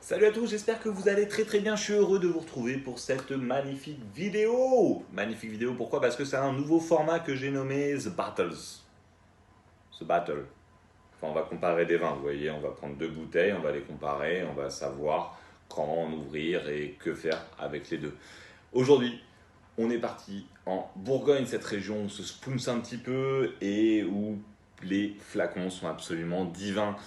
Salut à tous, j'espère que vous allez très bien. Je suis heureux de vous retrouver pour cette magnifique vidéo. Magnifique vidéo, pourquoi? Parce que c'est un nouveau format que j'ai nommé The Battles. The Battle. Enfin, on va comparer des vins, vous voyez, on va prendre deux bouteilles, on va les comparer, on va savoir quand en ouvrir et que faire avec les deux. Aujourd'hui, on est parti en Bourgogne, cette région où on se spoonse un petit peu et où les flacons sont absolument divins.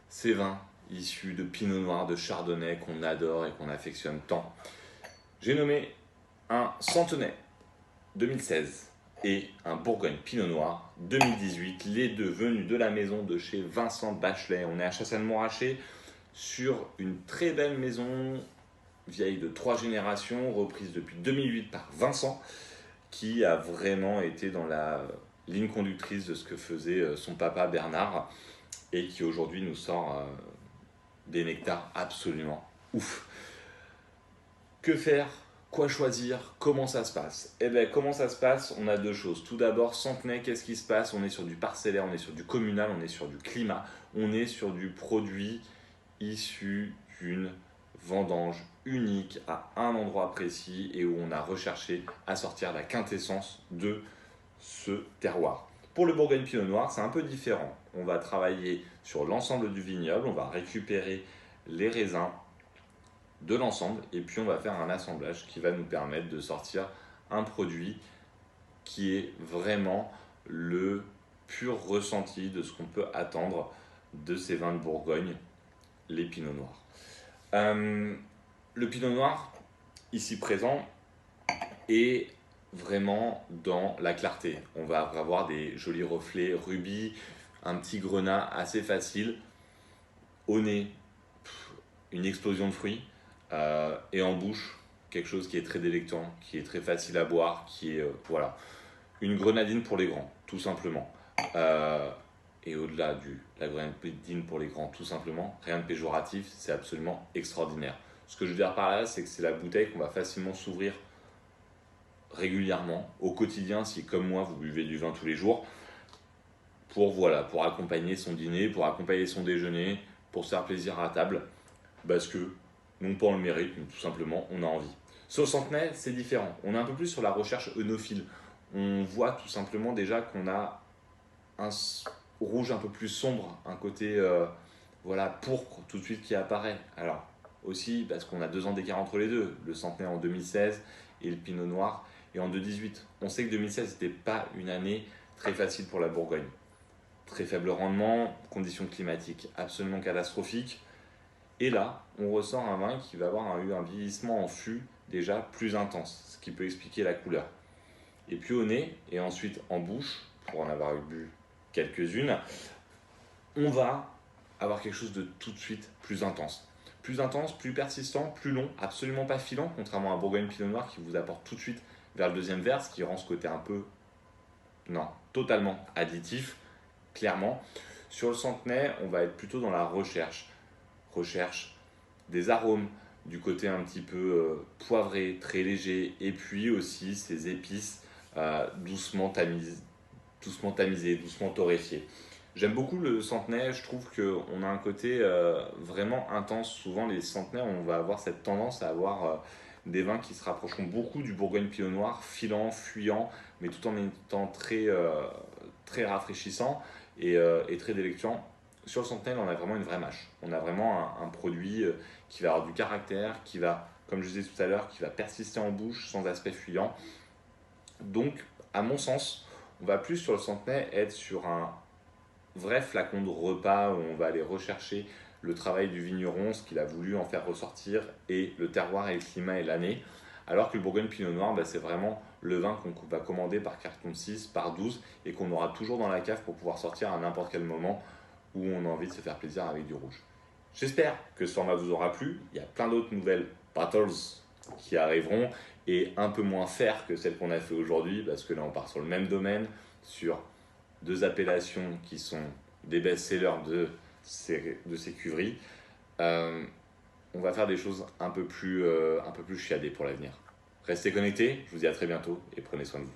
Ces vins issus de Pinot Noir, de Chardonnay qu'on adore et qu'on affectionne tant. J'ai nommé un Centenay 2016 et un Bourgogne Pinot Noir 2018, les deux venus de la maison de chez Vincent Bachelet. On est à Chassagne-Montrachet sur une très belle maison vieille de 3 générations, reprise depuis 2008 par Vincent, qui a vraiment été dans la ligne conductrice de ce que faisait son papa Bernard et qui aujourd'hui nous sort des nectars absolument ouf. Que faire? Quoi choisir? Comment ça se passe? Eh bien, comment ça se passe? On a deux choses. Tout d'abord, Centenay, qu'est-ce qui se passe? On est sur du parcellaire, on est sur du communal, on est sur du climat, on est sur du produit issu d'une vendange unique à un endroit précis et où on a recherché à sortir la quintessence de ce terroir. Pour le Bourgogne Pinot Noir, c'est un peu différent. On va travailler sur l'ensemble du vignoble, on va récupérer les raisins de l'ensemble et puis on va faire un assemblage qui va nous permettre de sortir un produit qui est vraiment le pur ressenti de ce qu'on peut attendre de ces vins de Bourgogne, les Pinot Noirs. Le Pinot Noir, ici présent, est vraiment dans la clarté. On va avoir des jolis reflets rubis, un petit grenat assez facile. Au nez, une explosion de fruits. Et en bouche, quelque chose qui est très délectant, qui est très facile à boire, qui est voilà, une grenadine pour les grands, tout simplement. Et au-delà de la grenadine pour les grands, tout simplement, rien de péjoratif, c'est absolument extraordinaire. Ce que je veux dire par là, c'est que c'est la bouteille qu'on va facilement s'ouvrir régulièrement, au quotidien, si comme moi vous buvez du vin tous les jours, pour accompagner son dîner, pour accompagner son déjeuner, pour se faire plaisir à table, parce que non pas on le mérite, mais tout simplement on a envie. Sur le Centenay, c'est différent. On est un peu plus sur la recherche œnophile. On voit tout simplement déjà qu'on a un rouge un peu plus sombre, un côté pourpre tout de suite qui apparaît. Alors aussi parce qu'on a 2 ans d'écart entre les deux, le Centenay en 2016 et le Pinot Noir et en 2018. On sait que 2016 n'était pas une année très facile pour la Bourgogne. Très faible rendement, conditions climatiques absolument catastrophiques. Et là, on ressort un vin qui va avoir eu un vieillissement en fût déjà plus intense, ce qui peut expliquer la couleur. Et puis au nez, et ensuite en bouche, pour en avoir bu quelques-unes, on va avoir quelque chose de tout de suite plus intense. Plus intense, plus persistant, plus long, absolument pas filant, contrairement à un Bourgogne Pinot Noir qui vous apporte tout de suite vers le deuxième verre, ce qui rend ce côté un peu, non, totalement additif, clairement. Sur le Centenay, on va être plutôt dans la recherche des arômes, du côté un petit peu poivré, très léger, et puis aussi ces épices doucement tamisées, doucement torréfiées. J'aime beaucoup le Centenay, je trouve qu'on a un côté vraiment intense. Souvent les Centenay, on va avoir cette tendance à avoir des vins qui se rapprocheront beaucoup du Bourgogne Pinot Noir, filant, fuyant, mais tout en étant très rafraîchissant et très délectant. Sur le Centenay, on a vraiment une vraie mâche. On a vraiment un produit qui va avoir du caractère, qui va, comme je disais tout à l'heure, qui va persister en bouche sans aspect fuyant. Donc, à mon sens, on va plus sur le Centenay être sur un vrai flacon de repas où on va aller rechercher le travail du vigneron, ce qu'il a voulu en faire ressortir, et le terroir et le climat et l'année. Alors que le Bourgogne Pinot Noir, c'est vraiment le vin qu'on va commander par carton de 6, par 12, et qu'on aura toujours dans la cave pour pouvoir sortir à n'importe quel moment où on a envie de se faire plaisir avec du rouge. J'espère que ce format vous aura plu. Il y a plein d'autres nouvelles battles qui arriveront et un peu moins faire que celles qu'on a fait aujourd'hui parce que là on part sur le même domaine, sur 2 appellations qui sont des best-sellers de ces cuveries. On va faire des choses un peu plus chiadées pour l'avenir. Restez connectés, je vous dis à très bientôt et prenez soin de vous.